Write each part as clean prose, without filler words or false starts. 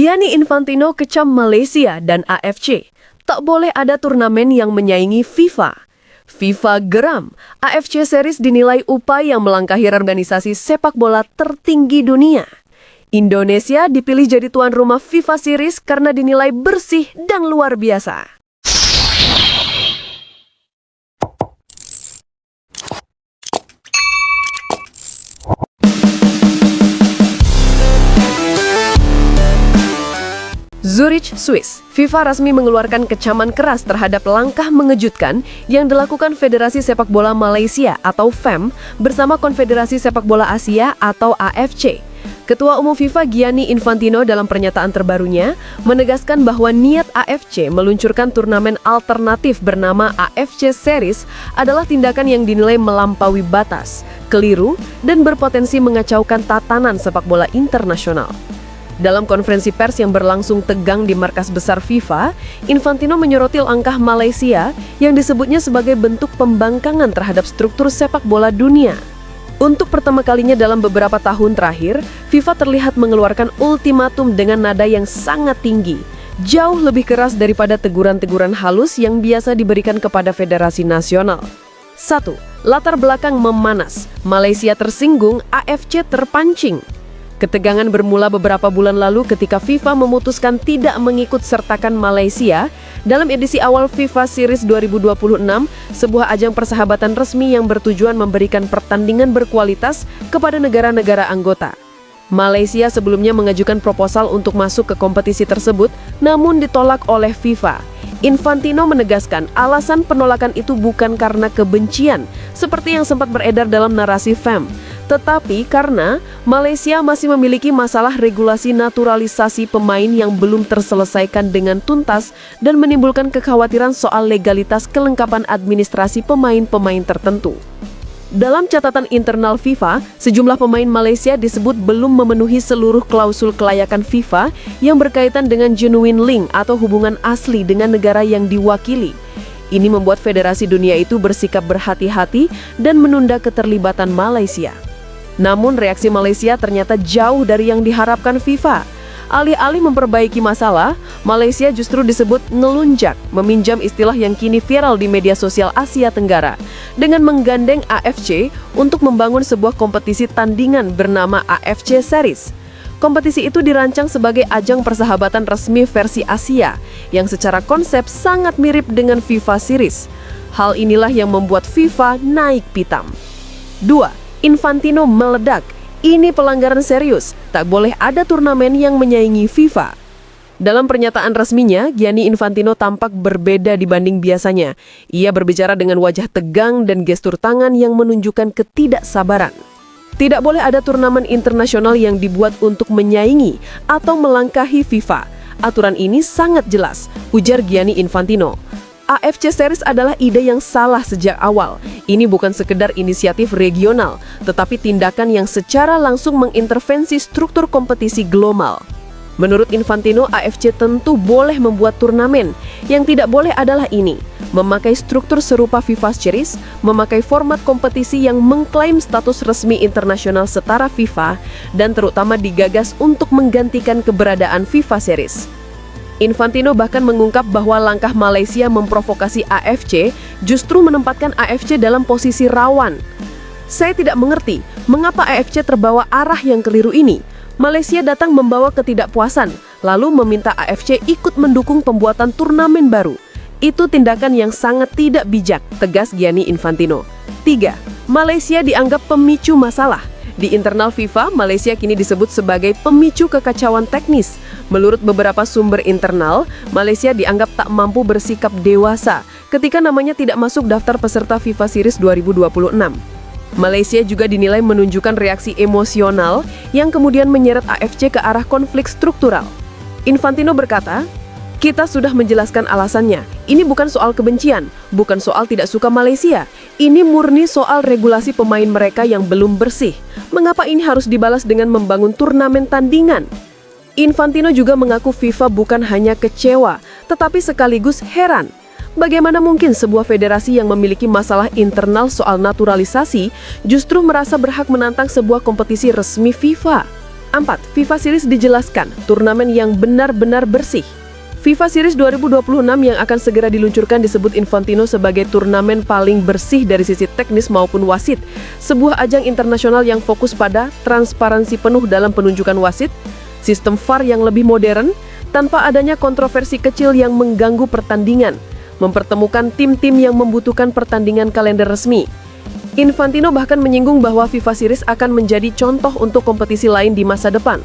Gianni Infantino kecam Malaysia dan AFC. Tak boleh ada turnamen yang menyaingi FIFA. FIFA geram. AFC Series dinilai upaya melangkahi organisasi sepak bola tertinggi dunia. Indonesia dipilih jadi tuan rumah FIFA Series karena dinilai bersih dan luar biasa. Zurich, Swiss. FIFA resmi mengeluarkan kecaman keras terhadap langkah mengejutkan yang dilakukan Federasi Sepak Bola Malaysia atau FEM bersama Konfederasi Sepak Bola Asia atau AFC. Ketua Umum FIFA Gianni Infantino dalam pernyataan terbarunya menegaskan bahwa niat AFC meluncurkan turnamen alternatif bernama AFC Series adalah tindakan yang dinilai melampaui batas, keliru, dan berpotensi mengacaukan tatanan sepak bola internasional. Dalam konferensi pers yang berlangsung tegang di markas besar FIFA, Infantino menyoroti langkah Malaysia yang disebutnya sebagai bentuk pembangkangan terhadap struktur sepak bola dunia. Untuk pertama kalinya dalam beberapa tahun terakhir, FIFA terlihat mengeluarkan ultimatum dengan nada yang sangat tinggi, jauh lebih keras daripada teguran-teguran halus yang biasa diberikan kepada federasi nasional. 1. Latar belakang memanas. Malaysia tersinggung, AFC terpancing. Ketegangan bermula beberapa bulan lalu ketika FIFA memutuskan tidak mengikut sertakan Malaysia dalam edisi awal FIFA Series 2026, sebuah ajang persahabatan resmi yang bertujuan memberikan pertandingan berkualitas kepada negara-negara anggota. Malaysia sebelumnya mengajukan proposal untuk masuk ke kompetisi tersebut, namun ditolak oleh FIFA. Infantino menegaskan alasan penolakan itu bukan karena kebencian, seperti yang sempat beredar dalam narasi FEM, tetapi karena Malaysia masih memiliki masalah regulasi naturalisasi pemain yang belum terselesaikan dengan tuntas dan menimbulkan kekhawatiran soal legalitas kelengkapan administrasi pemain-pemain tertentu. Dalam catatan internal FIFA, sejumlah pemain Malaysia disebut belum memenuhi seluruh klausul kelayakan FIFA yang berkaitan dengan genuine link atau hubungan asli dengan negara yang diwakili. Ini membuat federasi dunia itu bersikap berhati-hati dan menunda keterlibatan Malaysia. Namun reaksi Malaysia ternyata jauh dari yang diharapkan FIFA. Alih-alih memperbaiki masalah, Malaysia justru disebut ngelunjak, meminjam istilah yang kini viral di media sosial Asia Tenggara, dengan menggandeng AFC untuk membangun sebuah kompetisi tandingan bernama AFC Series. Kompetisi itu dirancang sebagai ajang persahabatan resmi versi Asia, yang secara konsep sangat mirip dengan FIFA Series. Hal inilah yang membuat FIFA naik pitam. 2. Infantino meledak. Ini pelanggaran serius, tak boleh ada turnamen yang menyaingi FIFA. Dalam pernyataan resminya, Gianni Infantino tampak berbeda dibanding biasanya. Ia berbicara dengan wajah tegang dan gestur tangan yang menunjukkan ketidaksabaran. Tidak boleh ada turnamen internasional yang dibuat untuk menyaingi atau melangkahi FIFA. Aturan ini sangat jelas, ujar Gianni Infantino. AFC Series adalah ide yang salah sejak awal. Ini bukan sekedar inisiatif regional, tetapi tindakan yang secara langsung mengintervensi struktur kompetisi global. Menurut Infantino, AFC tentu boleh membuat turnamen. Yang tidak boleh adalah ini, memakai struktur serupa FIFA Series, memakai format kompetisi yang mengklaim status resmi internasional setara FIFA, dan terutama digagas untuk menggantikan keberadaan FIFA Series. Infantino bahkan mengungkap bahwa langkah Malaysia memprovokasi AFC justru menempatkan AFC dalam posisi rawan. Saya tidak mengerti mengapa AFC terbawa arah yang keliru ini. Malaysia datang membawa ketidakpuasan, lalu meminta AFC ikut mendukung pembuatan turnamen baru. Itu tindakan yang sangat tidak bijak, tegas Gianni Infantino. 3. Malaysia dianggap pemicu masalah. Di internal FIFA, Malaysia kini disebut sebagai pemicu kekacauan teknis. Menurut beberapa sumber internal, Malaysia dianggap tak mampu bersikap dewasa ketika namanya tidak masuk daftar peserta FIFA Series 2026. Malaysia juga dinilai menunjukkan reaksi emosional yang kemudian menyeret AFC ke arah konflik struktural. Infantino berkata, "Kita sudah menjelaskan alasannya. Ini bukan soal kebencian, bukan soal tidak suka Malaysia. Ini murni soal regulasi pemain mereka yang belum bersih. Mengapa ini harus dibalas dengan membangun turnamen tandingan?" Infantino juga mengaku FIFA bukan hanya kecewa, tetapi sekaligus heran. Bagaimana mungkin sebuah federasi yang memiliki masalah internal soal naturalisasi justru merasa berhak menantang sebuah kompetisi resmi FIFA? 4. FIFA Series dijelaskan, turnamen yang benar-benar bersih. FIFA Series 2026 yang akan segera diluncurkan disebut Infantino sebagai turnamen paling bersih dari sisi teknis maupun wasit. Sebuah ajang internasional yang fokus pada transparansi penuh dalam penunjukan wasit, sistem VAR yang lebih modern, tanpa adanya kontroversi kecil yang mengganggu pertandingan, mempertemukan tim-tim yang membutuhkan pertandingan kalender resmi. Infantino bahkan menyinggung bahwa FIFA Series akan menjadi contoh untuk kompetisi lain di masa depan.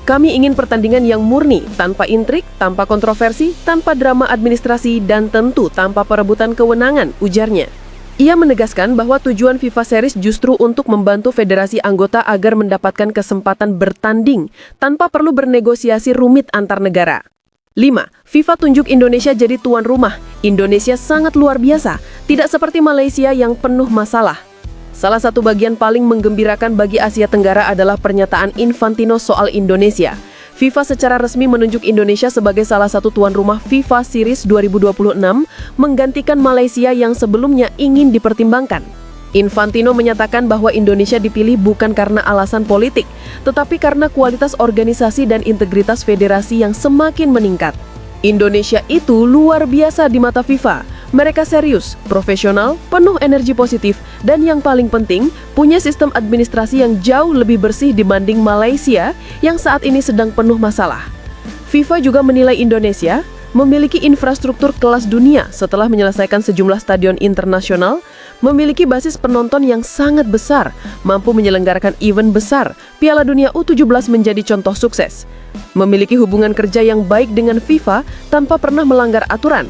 Kami ingin pertandingan yang murni, tanpa intrik, tanpa kontroversi, tanpa drama administrasi, dan tentu tanpa perebutan kewenangan, ujarnya. Ia menegaskan bahwa tujuan FIFA Series justru untuk membantu federasi anggota agar mendapatkan kesempatan bertanding tanpa perlu bernegosiasi rumit antar negara. 5. FIFA tunjuk Indonesia jadi tuan rumah. Indonesia sangat luar biasa, tidak seperti Malaysia yang penuh masalah. Salah satu bagian paling menggembirakan bagi Asia Tenggara adalah pernyataan Infantino soal Indonesia. FIFA secara resmi menunjuk Indonesia sebagai salah satu tuan rumah FIFA Series 2026, menggantikan Malaysia yang sebelumnya ingin dipertimbangkan. Infantino menyatakan bahwa Indonesia dipilih bukan karena alasan politik, tetapi karena kualitas organisasi dan integritas federasi yang semakin meningkat. Indonesia itu luar biasa di mata FIFA. Mereka serius, profesional, penuh energi positif, dan yang paling penting, punya sistem administrasi yang jauh lebih bersih dibanding Malaysia yang saat ini sedang penuh masalah. FIFA juga menilai Indonesia memiliki infrastruktur kelas dunia setelah menyelesaikan sejumlah stadion internasional, memiliki basis penonton yang sangat besar, mampu menyelenggarakan event besar, Piala Dunia U17 menjadi contoh sukses, memiliki hubungan kerja yang baik dengan FIFA tanpa pernah melanggar aturan.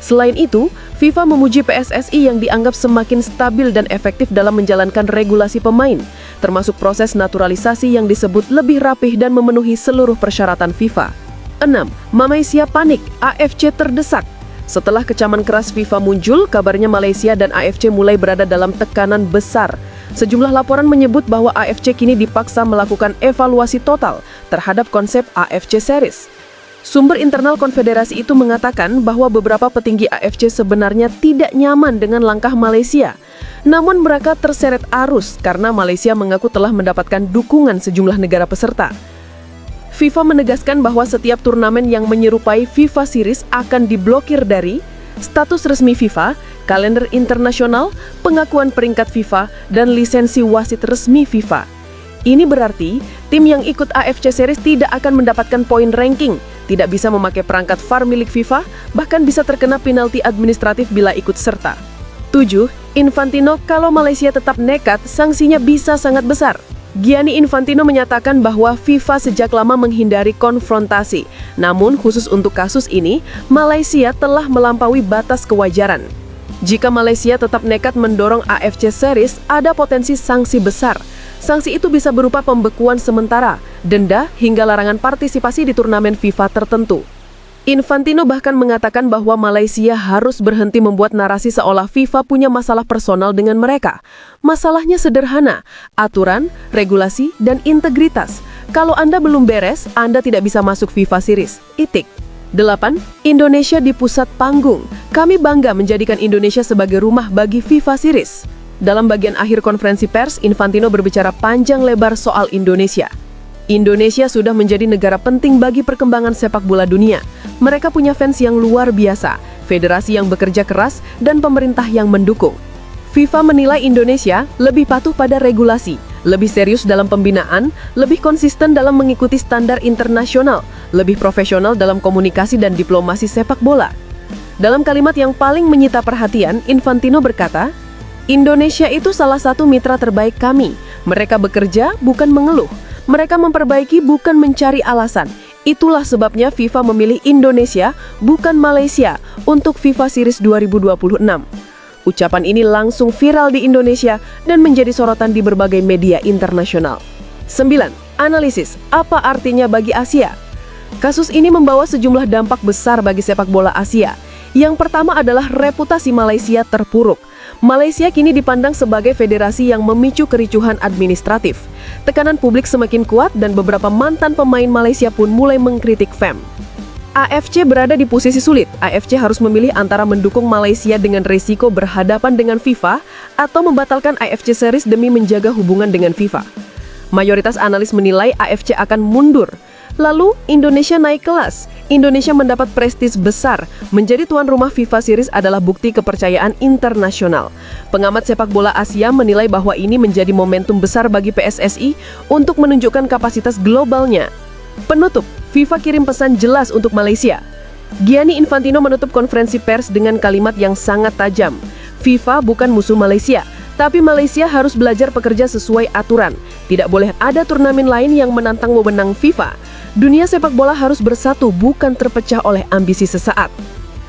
Selain itu, FIFA memuji PSSI yang dianggap semakin stabil dan efektif dalam menjalankan regulasi pemain, termasuk proses naturalisasi yang disebut lebih rapih dan memenuhi seluruh persyaratan FIFA. 6. Malaysia panik, AFC terdesak. Setelah kecaman keras FIFA muncul, kabarnya Malaysia dan AFC mulai berada dalam tekanan besar. Sejumlah laporan menyebut bahwa AFC kini dipaksa melakukan evaluasi total terhadap konsep AFC Series. Sumber internal konfederasi itu mengatakan bahwa beberapa petinggi AFC sebenarnya tidak nyaman dengan langkah Malaysia. Namun mereka terseret arus karena Malaysia mengaku telah mendapatkan dukungan sejumlah negara peserta. FIFA menegaskan bahwa setiap turnamen yang menyerupai FIFA Series akan diblokir dari status resmi FIFA, kalender internasional, pengakuan peringkat FIFA, dan lisensi wasit resmi FIFA. Ini berarti tim yang ikut AFC Series tidak akan mendapatkan poin ranking, tidak bisa memakai perangkat VAR milik FIFA, bahkan bisa terkena penalti administratif bila ikut serta. 7. Infantino, kalau Malaysia tetap nekat, sanksinya bisa sangat besar. Gianni Infantino menyatakan bahwa FIFA sejak lama menghindari konfrontasi. Namun khusus untuk kasus ini, Malaysia telah melampaui batas kewajaran. Jika Malaysia tetap nekat mendorong AFC Series, ada potensi sanksi besar. Sanksi itu bisa berupa pembekuan sementara, denda, hingga larangan partisipasi di turnamen FIFA tertentu. Infantino bahkan mengatakan bahwa Malaysia harus berhenti membuat narasi seolah FIFA punya masalah personal dengan mereka. Masalahnya sederhana, aturan, regulasi, dan integritas. Kalau Anda belum beres, Anda tidak bisa masuk FIFA Series. Itik. 8. Indonesia di pusat panggung. Kami bangga menjadikan Indonesia sebagai rumah bagi FIFA Series. Dalam bagian akhir konferensi pers, Infantino berbicara panjang lebar soal Indonesia. Indonesia sudah menjadi negara penting bagi perkembangan sepak bola dunia. Mereka punya fans yang luar biasa, federasi yang bekerja keras, dan pemerintah yang mendukung. FIFA menilai Indonesia lebih patuh pada regulasi, lebih serius dalam pembinaan, lebih konsisten dalam mengikuti standar internasional, lebih profesional dalam komunikasi dan diplomasi sepak bola. Dalam kalimat yang paling menyita perhatian, Infantino berkata, Indonesia itu salah satu mitra terbaik kami. Mereka bekerja, bukan mengeluh. Mereka memperbaiki, bukan mencari alasan. Itulah sebabnya FIFA memilih Indonesia, bukan Malaysia, untuk FIFA Series 2026. Ucapan ini langsung viral di Indonesia dan menjadi sorotan di berbagai media internasional. 9. Analisis, apa artinya bagi Asia? Kasus ini membawa sejumlah dampak besar bagi sepak bola Asia. Yang pertama adalah reputasi Malaysia terpuruk. Malaysia kini dipandang sebagai federasi yang memicu kericuhan administratif. Tekanan publik semakin kuat dan beberapa mantan pemain Malaysia pun mulai mengkritik FEM. AFC berada di posisi sulit. AFC harus memilih antara mendukung Malaysia dengan risiko berhadapan dengan FIFA atau membatalkan AFC Series demi menjaga hubungan dengan FIFA. Mayoritas analis menilai AFC akan mundur. Lalu, Indonesia naik kelas. Indonesia mendapat prestis besar. Menjadi tuan rumah FIFA Series adalah bukti kepercayaan internasional. Pengamat sepak bola Asia menilai bahwa ini menjadi momentum besar bagi PSSI untuk menunjukkan kapasitas globalnya. Penutup, FIFA kirim pesan jelas untuk Malaysia. Gianni Infantino menutup konferensi pers dengan kalimat yang sangat tajam. FIFA bukan musuh Malaysia, tapi Malaysia harus belajar bekerja sesuai aturan. Tidak boleh ada turnamen lain yang menantang wewenang FIFA. Dunia sepak bola harus bersatu, bukan terpecah oleh ambisi sesaat.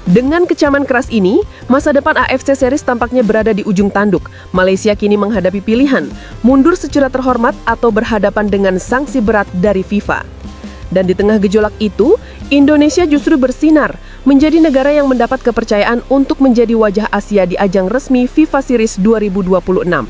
Dengan kecaman keras ini, masa depan AFC Series tampaknya berada di ujung tanduk. Malaysia kini menghadapi pilihan, mundur secara terhormat atau berhadapan dengan sanksi berat dari FIFA. Dan di tengah gejolak itu, Indonesia justru bersinar, menjadi negara yang mendapat kepercayaan untuk menjadi wajah Asia di ajang resmi FIFA Series 2026.